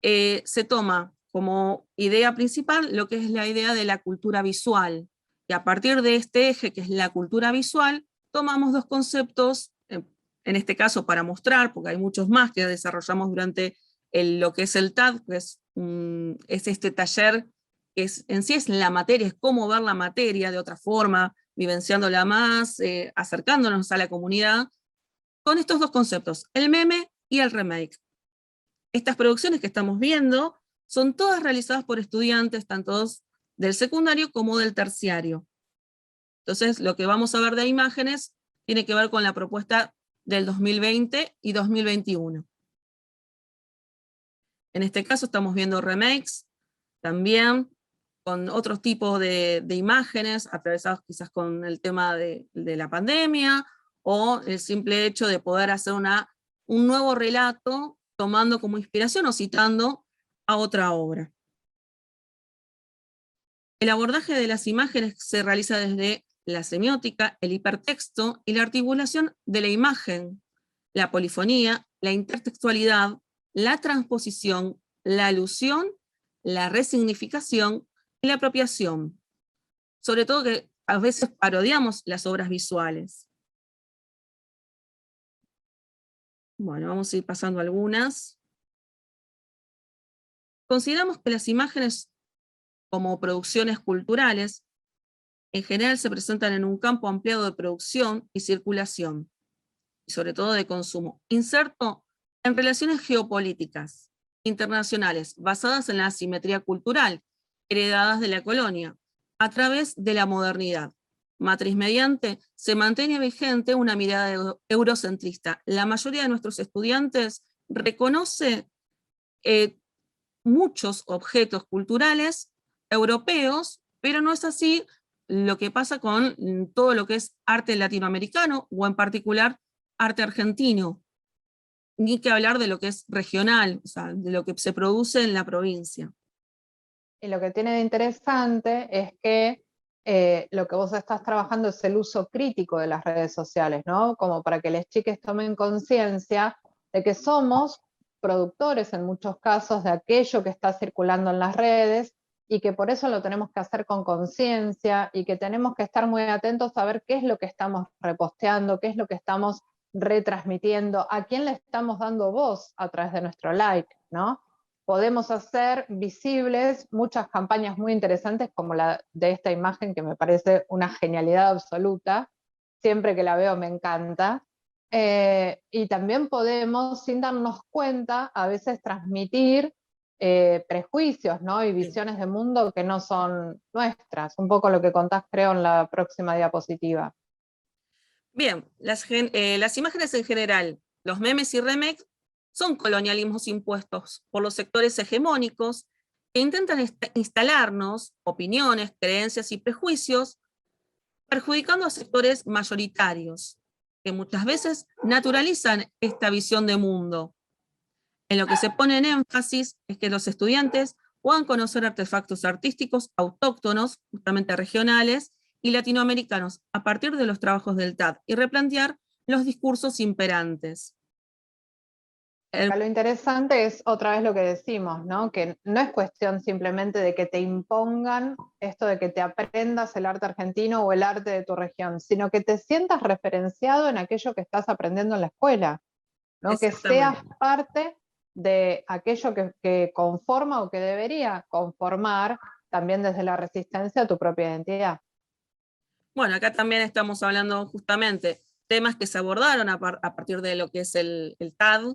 L: se toma como idea principal lo que es la idea de la cultura visual. Y a partir de este eje, que es la cultura visual, tomamos 2 conceptos, en este caso para mostrar, porque hay muchos más que desarrollamos durante lo que es el TAD, que es este taller, que en sí es la materia, es cómo ver la materia de otra forma, vivenciándola más, acercándonos a la comunidad, con estos 2 conceptos, el meme y el remake. Estas producciones que estamos viendo son todas realizadas por estudiantes, tanto del secundario como del terciario. Entonces, lo que vamos a ver de imágenes tiene que ver con la propuesta del 2020 y 2021. En este caso estamos viendo remakes, también con otros tipos de imágenes, atravesados quizás con el tema de la pandemia, o el simple hecho de poder hacer un nuevo relato, tomando como inspiración o citando a otra obra. El abordaje de las imágenes se realiza desde la semiótica, el hipertexto y la articulación de la imagen, la polifonía, la intertextualidad, la transposición, la alusión, la resignificación y la apropiación. Sobre todo que a veces parodiamos las obras visuales. Bueno, vamos a ir pasando algunas. Consideramos que las imágenes como producciones culturales en general se presentan en un campo ampliado de producción y circulación, y sobre todo de consumo, inserto en relaciones geopolíticas internacionales basadas en la asimetría cultural, heredadas de la colonia, a través de la modernidad. Matriz mediante, se mantiene vigente una mirada eurocentrista. La mayoría de nuestros estudiantes reconoce muchos objetos culturales europeos, pero no es así lo que pasa con todo lo que es arte latinoamericano, o en particular arte argentino, ni que hablar de lo que es regional, o sea, de lo que se produce en la provincia.
K: Y lo que tiene de interesante es que lo que vos estás trabajando es el uso crítico de las redes sociales, ¿no? Como para que las chiques tomen conciencia de que somos productores en muchos casos de aquello que está circulando en las redes, y que por eso lo tenemos que hacer con conciencia, y que tenemos que estar muy atentos a ver qué es lo que estamos reposteando, qué es lo que estamos retransmitiendo, a quién le estamos dando voz a través de nuestro like, ¿no? Podemos hacer visibles muchas campañas muy interesantes como la de esta imagen que me parece una genialidad absoluta, siempre que la veo me encanta, y también podemos, sin darnos cuenta, a veces transmitir prejuicios, ¿no? Y visiones de mundo que no son nuestras, un poco lo que contás creo en la próxima diapositiva.
L: Bien, las imágenes en general, los memes y remakes, son colonialismos impuestos por los sectores hegemónicos que intentan instalarnos opiniones, creencias y prejuicios, perjudicando a sectores mayoritarios, que muchas veces naturalizan esta visión de mundo. En lo que se pone en énfasis es que los estudiantes puedan conocer artefactos artísticos autóctonos, justamente regionales, y latinoamericanos a partir de los trabajos del TAD y replantear los discursos imperantes.
K: Lo interesante es otra vez lo que decimos, ¿no? Que no es cuestión simplemente de que te impongan esto de que te aprendas el arte argentino o el arte de tu región, sino que te sientas referenciado en aquello que estás aprendiendo en la escuela, ¿no? Que seas parte de aquello que conforma o que debería conformar también desde la resistencia a tu propia identidad.
L: Bueno, acá también estamos hablando justamente temas que se abordaron a partir de lo que es el TAD.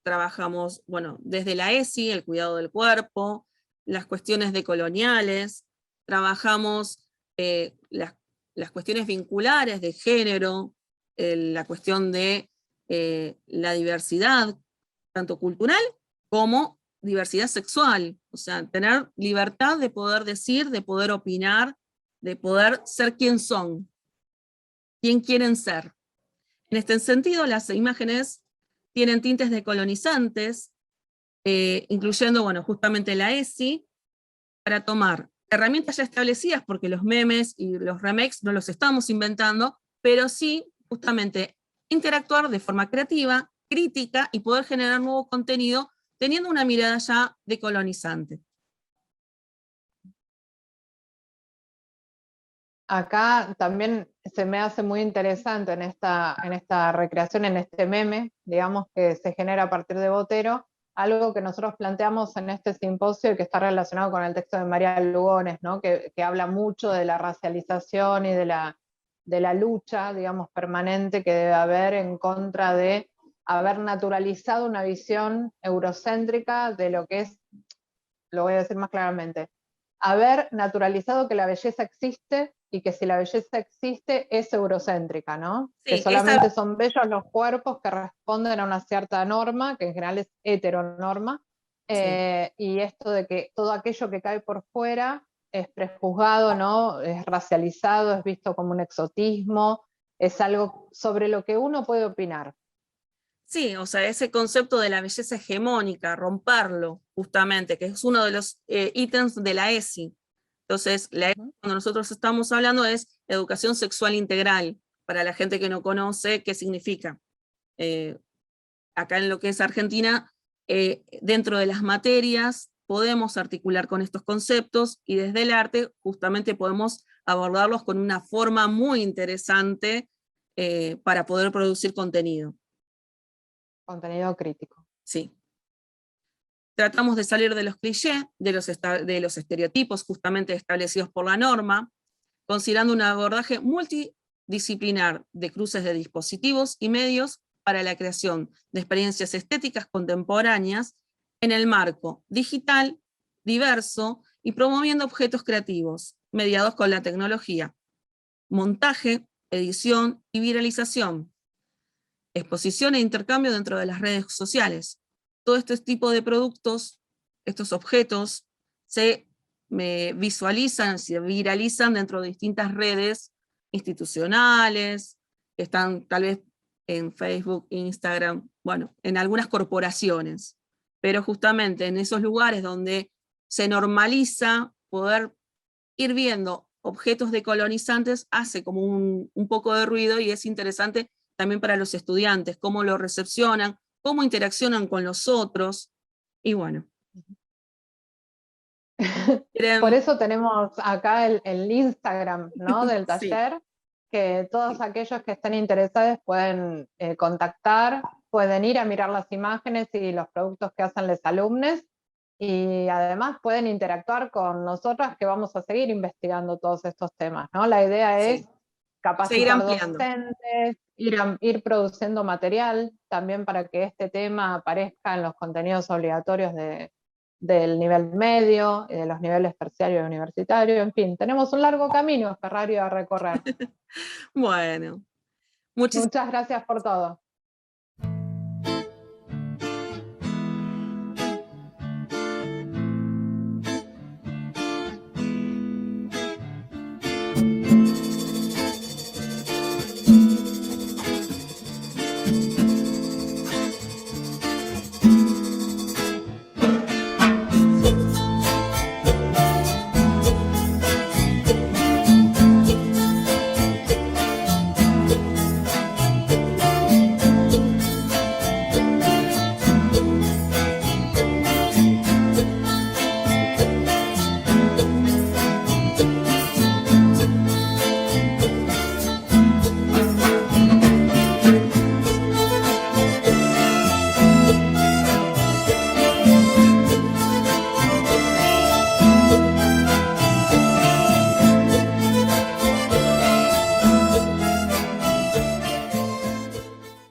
L: Trabajamos, bueno, desde la ESI, el cuidado del cuerpo, las cuestiones decoloniales, trabajamos las cuestiones vinculares de género, la cuestión de la diversidad, tanto cultural como diversidad sexual, o sea, tener libertad de poder decir, de poder opinar, de poder ser quien son, quién quieren ser. En este sentido, las imágenes tienen tintes decolonizantes, incluyendo, bueno, justamente la ESI, para tomar herramientas ya establecidas, porque los memes y los remakes no los estamos inventando, pero sí, justamente, interactuar de forma creativa, crítica, y poder generar nuevo contenido, teniendo una mirada ya decolonizante.
K: Acá también se me hace muy interesante en esta recreación, en este meme, digamos, que se genera a partir de Botero, algo que nosotros planteamos en este simposio y que está relacionado con el texto de María Lugones, ¿no? que habla mucho de la racialización y de la lucha, digamos, permanente que debe haber en contra de haber naturalizado una visión eurocéntrica de lo que es, lo voy a decir más claramente, haber naturalizado que la belleza existe y que si la belleza existe es eurocéntrica, ¿no? Sí, que solamente son bellos los cuerpos que responden a una cierta norma, que en general es heteronorma, y esto de que todo aquello que cae por fuera es prejuzgado, ¿no? Es racializado, es visto como un exotismo, es algo sobre lo que uno puede opinar.
L: Sí, o sea, ese concepto de la belleza hegemónica, romperlo, justamente, que es uno de los ítems de la ESI. Entonces, la ESI, cuando nosotros estamos hablando, es educación sexual integral, para la gente que no conoce qué significa. Acá en lo que es Argentina, dentro de las materias, podemos articular con estos conceptos, y desde el arte, justamente podemos abordarlos con una forma muy interesante para poder producir contenido.
K: Contenido crítico.
L: Sí. Tratamos de salir de los clichés, de los estereotipos justamente establecidos por la norma, considerando un abordaje multidisciplinar de cruces de dispositivos y medios para la creación de experiencias estéticas contemporáneas en el marco digital, diverso y promoviendo objetos creativos, mediados con la tecnología, montaje, edición y viralización, exposición e intercambio dentro de las redes sociales. Todo este tipo de productos, estos objetos, se visualizan, se viralizan dentro de distintas redes institucionales, que están tal vez en Facebook, Instagram, bueno, en algunas corporaciones. Pero justamente en esos lugares donde se normaliza poder ir viendo objetos decolonizantes, hace como un poco de ruido, y es interesante también para los estudiantes, cómo lo recepcionan, cómo interaccionan con los otros, y bueno.
K: Por eso tenemos acá el Instagram, ¿no? Del taller, que todos aquellos que estén interesados pueden contactar, pueden ir a mirar las imágenes y los productos que hacen los alumnos, y además pueden interactuar con nosotras, que vamos a seguir investigando todos estos temas, ¿no? La idea es capacitar docentes, ir produciendo material también para que este tema aparezca en los contenidos obligatorios del nivel medio, de los niveles terciario y universitario. En fin, tenemos un largo camino, Ferrario, a recorrer.
L: Bueno.
K: Muchas gracias por todo.